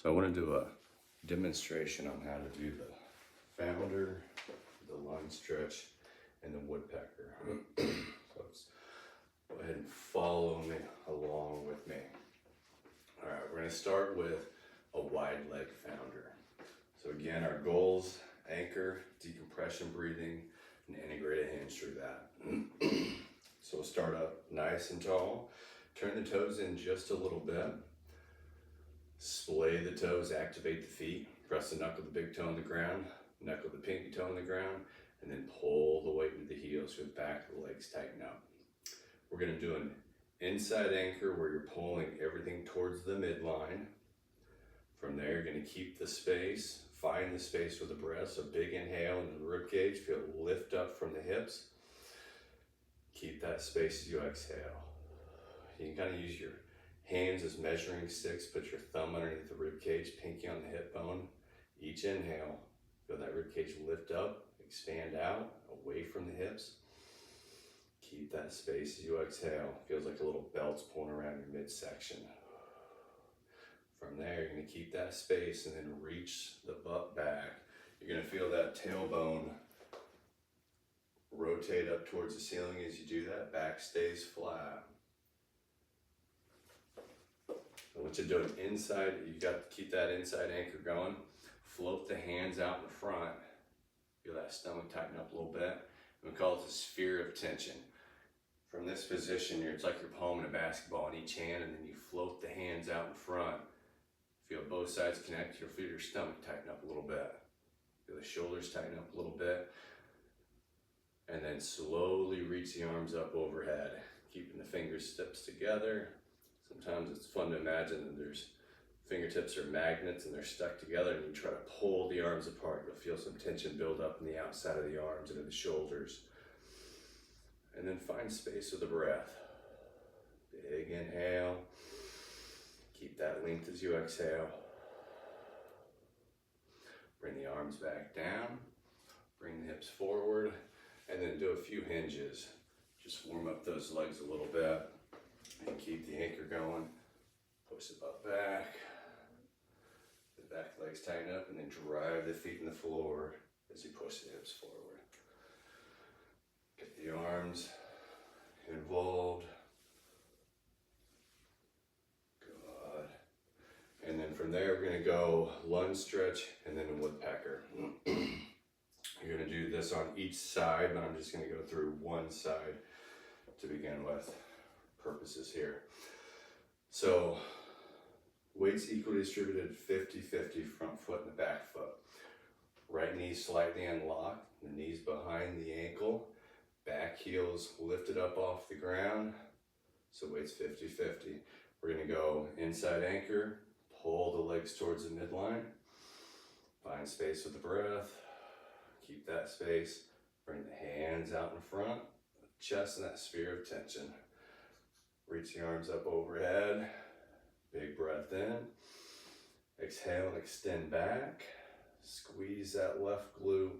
So I want to do a demonstration on how to do the founder, the lunge stretch, and the woodpecker. So let's go ahead and follow me along with me. All right, we're going to start with a wide leg founder. So again, our goals: anchor, decompression breathing, and integrate a hinge through that. So we'll start up nice and tall. Turn the toes in just a little bit. Splay the toes, activate the feet. Press the knuckle of the big toe on the ground, knuckle of the pinky toe on the ground, and then pull the weight into the heels so the back of the legs tighten up. We're going to do an inside anchor where you're pulling everything towards the midline. From there, you're going to keep the space, find the space with the breath. So big inhale into the rib cage, feel it lift up from the hips. Keep that space as you exhale. You can kind of use your hands as measuring sticks, put your thumb underneath the rib cage, pinky on the hip bone. Each inhale, feel that rib cage lift up, expand out, away from the hips. Keep that space as you exhale. Feels like a little belt's pulling around your midsection. From there, you're going to keep that space and then reach the butt back. You're going to feel that tailbone rotate up towards the ceiling as you do that. Back stays flat. I want you to do it inside. You got to keep that inside anchor going. Float the hands out in the front. Feel that stomach tighten up a little bit. We call it the sphere of tension. From this position, it's like you're palming a basketball in each hand, and then you float the hands out in front. Feel both sides connect. You'll feel your stomach tighten up a little bit. Feel the shoulders tighten up a little bit. And then slowly reach the arms up overhead, keeping the fingertips together. Sometimes it's fun to imagine that there's fingertips are magnets and they're stuck together, and you try to pull the arms apart. You'll feel some tension build up in the outside of the arms and in the shoulders. And then find space with the breath. Big inhale. Keep that length as you exhale. Bring the arms back down. Bring the hips forward. And then do a few hinges. Just warm up those legs a little bit. And keep the anchor going. Push the butt back. The back legs tighten up, and then drive the feet in the floor as you push the hips forward. Get the arms involved. Good. And then from there, we're going to go lunge stretch and then a woodpecker. You're going to do this on each side, but I'm just going to go through one side to begin with. Purposes here. So weights equally distributed, 50-50, front foot and the back foot. Right knee slightly unlocked, the knees behind the ankle, back heels lifted up off the ground. So weights 50-50. We're going to go inside anchor, pull the legs towards the midline, find space with the breath, keep that space, bring the hands out in front, chest in that sphere of tension. Reach the arms up overhead, big breath in, exhale and extend back, squeeze that left glute,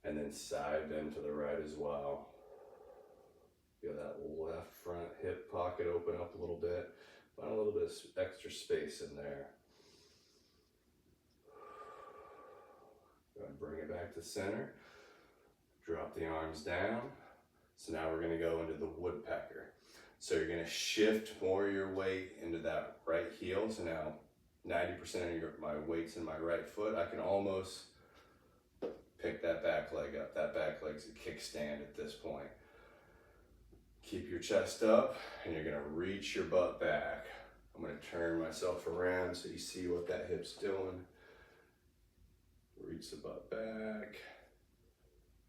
and then side bend to the right as well. Feel that left front hip pocket open up a little bit, find a little bit of extra space in there. Go ahead and bring it back to center, drop the arms down. So now we're going to go into the woodpecker. So you're going to shift more of your weight into that right heel. So now 90% of my weight's in my right foot. I can almost pick that back leg up. That back leg's a kickstand at this point. Keep your chest up, and you're going to reach your butt back. I'm going to turn myself around so you see what that hip's doing. Reach the butt back.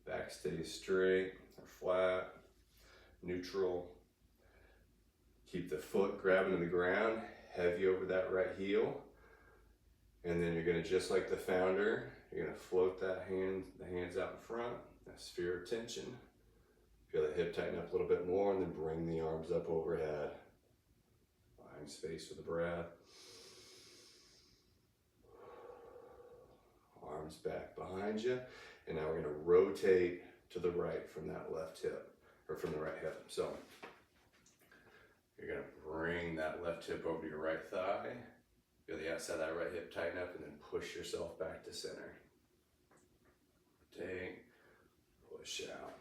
Back stays straight or flat, neutral. Keep the foot grabbing to the ground, heavy over that right heel. And then you're going to, just like the founder, you're going to float the hands out in front, that sphere of tension. Feel the hip tighten up a little bit more, and then bring the arms up overhead. Find space with the breath. Arms back behind you. And now we're going to rotate to the right from that left hip, or from the right hip. So you're going to bring that left hip over to your right thigh, Feel the outside of that right hip tighten up and then push yourself back to center. Rotate, push out.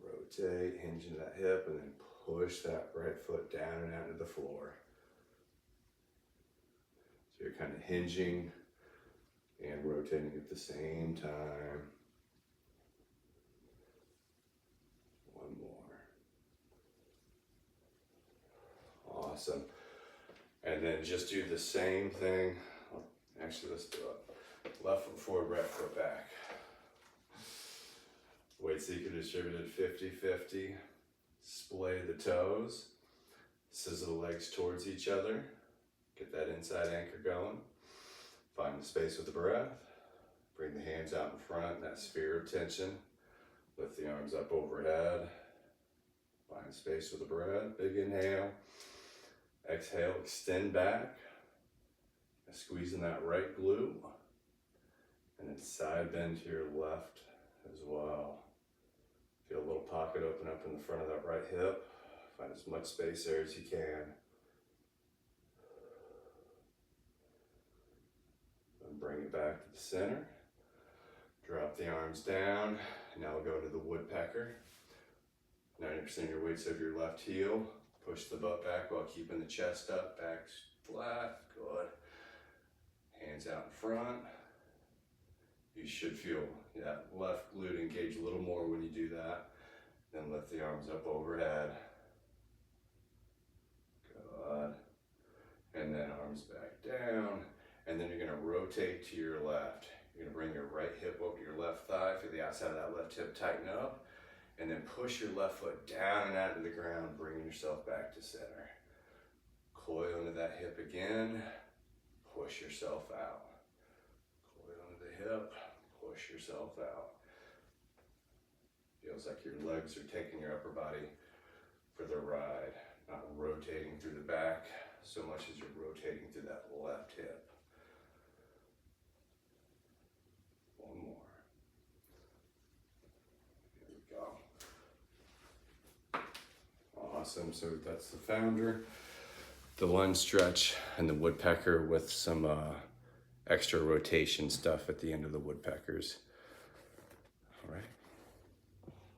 Rotate, hinge into that hip, and then push that right foot down and out to the floor. So you're kind of hinging and rotating at the same time. One more. Awesome. And then just do the same thing. Actually, let's do it. Left foot forward, right foot back. Weights equal distributed 50-50. Splay the toes. Scissor the legs towards each other. Get that inside anchor going. Find the space with the breath. Bring the hands out in front, that sphere of tension. Lift the arms up overhead. Find space with the breath. Big inhale. Exhale, extend back. Squeezing that right glute. And then side bend to your left as well. Feel a little pocket open up in the front of that right hip. Find as much space there as you can. And bring it back to the center. Drop the arms down. Now we'll go to the woodpecker. 90% of your weight's over your left heel. Push the butt back while keeping the chest up. Back flat. Good. Hands out in front. You should feel that left glute engage a little more when you do that. Then lift the arms up overhead. Good. And then arms back down. And then you're going to rotate to your left. You're going to bring your right hip over your left thigh. Feel the outside of that left hip tighten up. And then push your left foot down and out to the ground, bringing yourself back to center. Coil into that hip again. Push yourself out. Coil into the hip. Push yourself out. Feels like your legs are taking your upper body for the ride. Not rotating through the back so much as you're rotating through that left hip. One more. Here we go. Awesome. So that's the founder, the lunge stretch, and the woodpecker with some extra rotation stuff at the end of the woodpeckers. All right.